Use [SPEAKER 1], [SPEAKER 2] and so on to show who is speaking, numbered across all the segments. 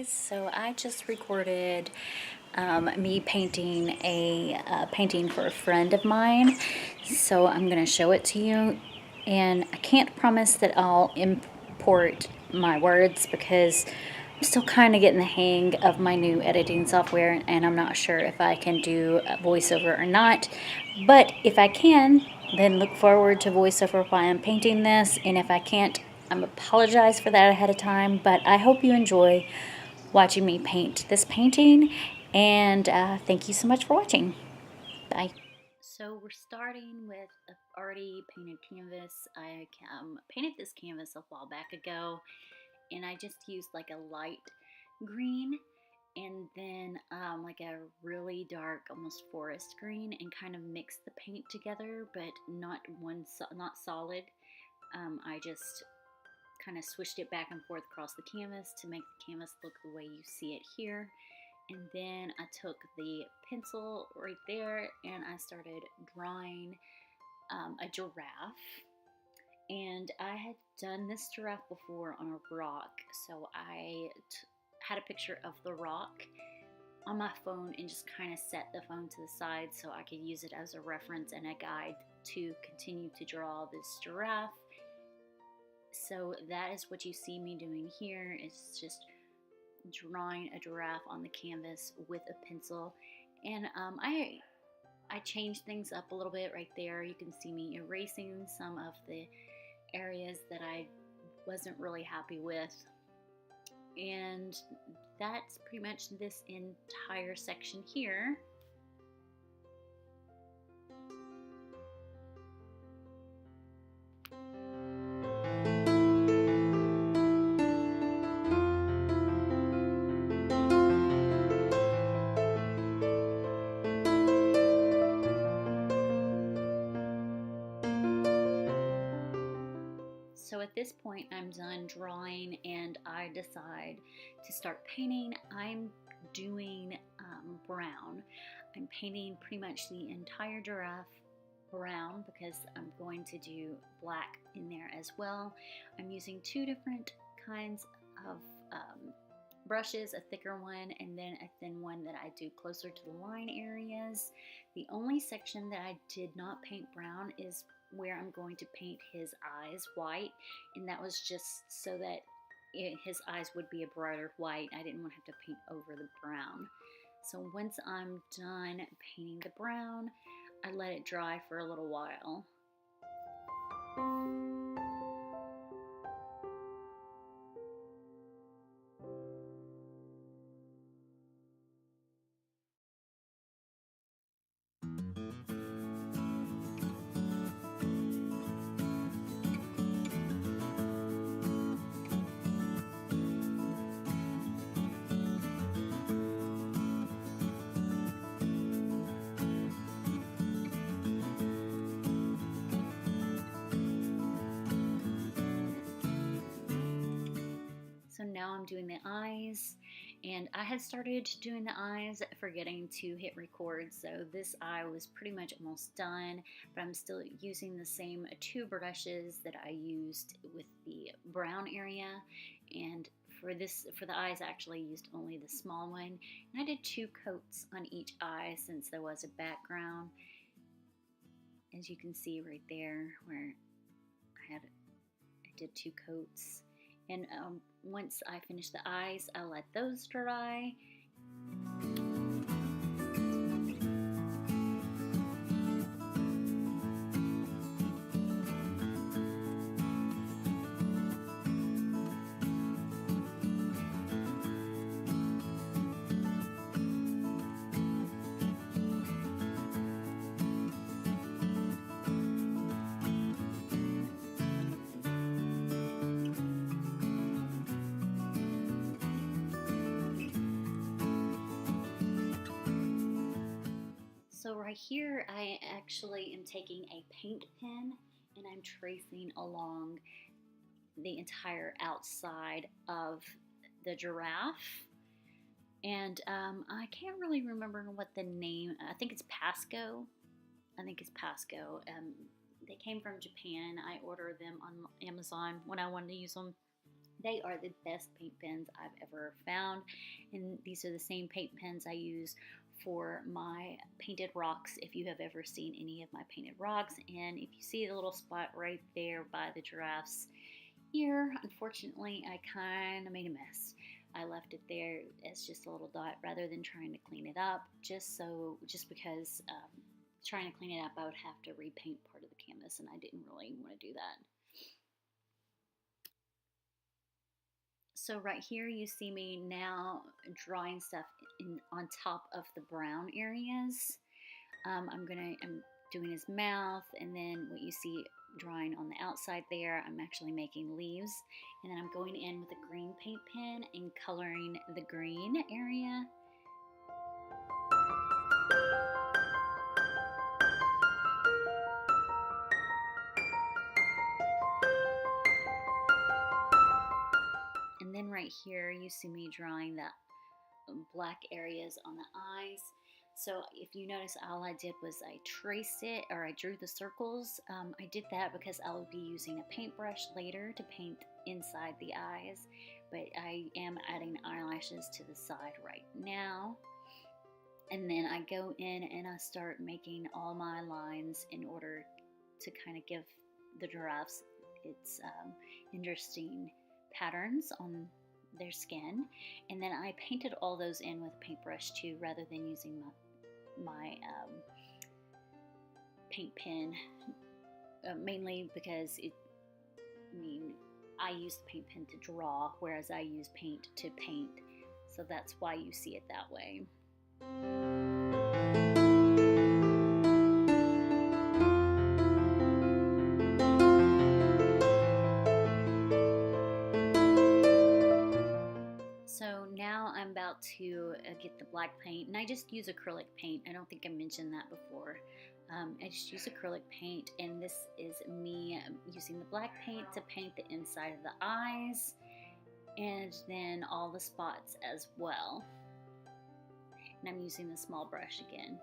[SPEAKER 1] So I just recorded me painting a painting for a friend of mine. So I'm going to show it to you. And I can't promise that I'll import my words because I'm still kind of getting the hang of my new editing software, and I'm not sure if I can do a voiceover or not. But if I can, then look forward to voiceover while I'm painting this. And if I can't, I apologize for that ahead of time, but I hope you enjoy watching me paint this painting, and thank you so much for watching. Bye. So we're starting with a already painted canvas. I painted this canvas a while back ago, and I just used like a light green and then like a really dark, almost forest green, and kind of mixed the paint together, but not solid. I just kind of swished it back and forth across the canvas to make the canvas look the way you see it here. And then I took the pencil right there and I started drawing a giraffe. And I had done this giraffe before on a rock, so I had a picture of the rock on my phone and just kind of set the phone to the side so I could use it as a reference and a guide to continue to draw this giraffe. So that is what you see me doing here. It's just drawing a giraffe on the canvas with a pencil. And I changed things up a little bit right there. You can see me erasing some of the areas that I wasn't really happy with. And that's pretty much this entire section here. So at this point I'm done drawing and I decide to start painting. I'm doing brown. I'm painting pretty much the entire giraffe brown because I'm going to do black in there as well. I'm using two different kinds of brushes, a thicker one and then a thin one that I do closer to the line areas. The only section that I did not paint brown is where I'm going to paint his eyes white, and that was just so that his eyes would be a brighter white. I didn't want to have to paint over the brown. So once I'm done painting the brown, I let it dry for a little while. So now I'm doing the eyes, and I had started doing the eyes forgetting to hit record, so this eye was pretty much almost done, but I'm still using the same two brushes that I used with the brown area. And for the eyes, I actually used only the small one, and I did two coats on each eye since there was a background, as you can see right there where I did two coats. And once I finish the eyes, I'll let those dry. So right here, I actually am taking a paint pen and I'm tracing along the entire outside of the giraffe. And I can't really remember what the name, I think it's Pasco. I think it's Pasco. They came from Japan. I ordered them on Amazon when I wanted to use them They are the best paint pens I've ever found, and these are the same paint pens I use for my painted rocks, if you have ever seen any of my painted rocks. And if you see the little spot right there by the giraffe's ear, unfortunately I kind of made a mess. I left it there as just a little dot rather than trying to clean it up, just because trying to clean it up I would have to repaint part of the canvas, and I didn't really want to do that. So right here you see me now drawing stuff on top of the brown areas. I'm doing his mouth, and then what you see drawing on the outside there, I'm actually making leaves. And then I'm going in with a green paint pen and coloring the green area. And then right here you see me drawing the black areas on the eyes. So if you notice, all I did was I traced it, or I drew the circles. I did that because I will be using a paintbrush later to paint inside the eyes, but I am adding eyelashes to the side right now. And then I go in and I start making all my lines in order to kind of give the giraffes its interesting patterns on their skin. And then I painted all those in with a paintbrush too, rather than using my paint pen, mainly because I use the paint pen to draw, whereas I use paint to paint, so that's why you see it that way. So now I'm about to get the black paint, and I just use acrylic paint. I don't think I mentioned that before. I just use acrylic paint, and this is me using the black paint to paint the inside of the eyes, and then all the spots as well. And I'm using the small brush again.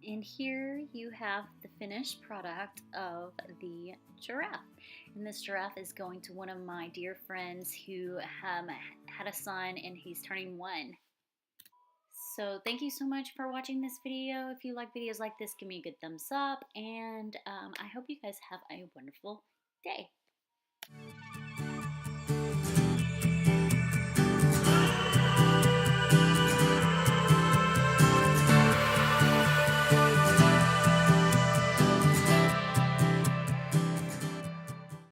[SPEAKER 1] And here you have the finished product of the giraffe. And this giraffe is going to one of my dear friends who had a son, and he's turning 1. So thank you so much for watching this video. If you like videos like this, give me a good thumbs up, and I hope you guys have a wonderful day.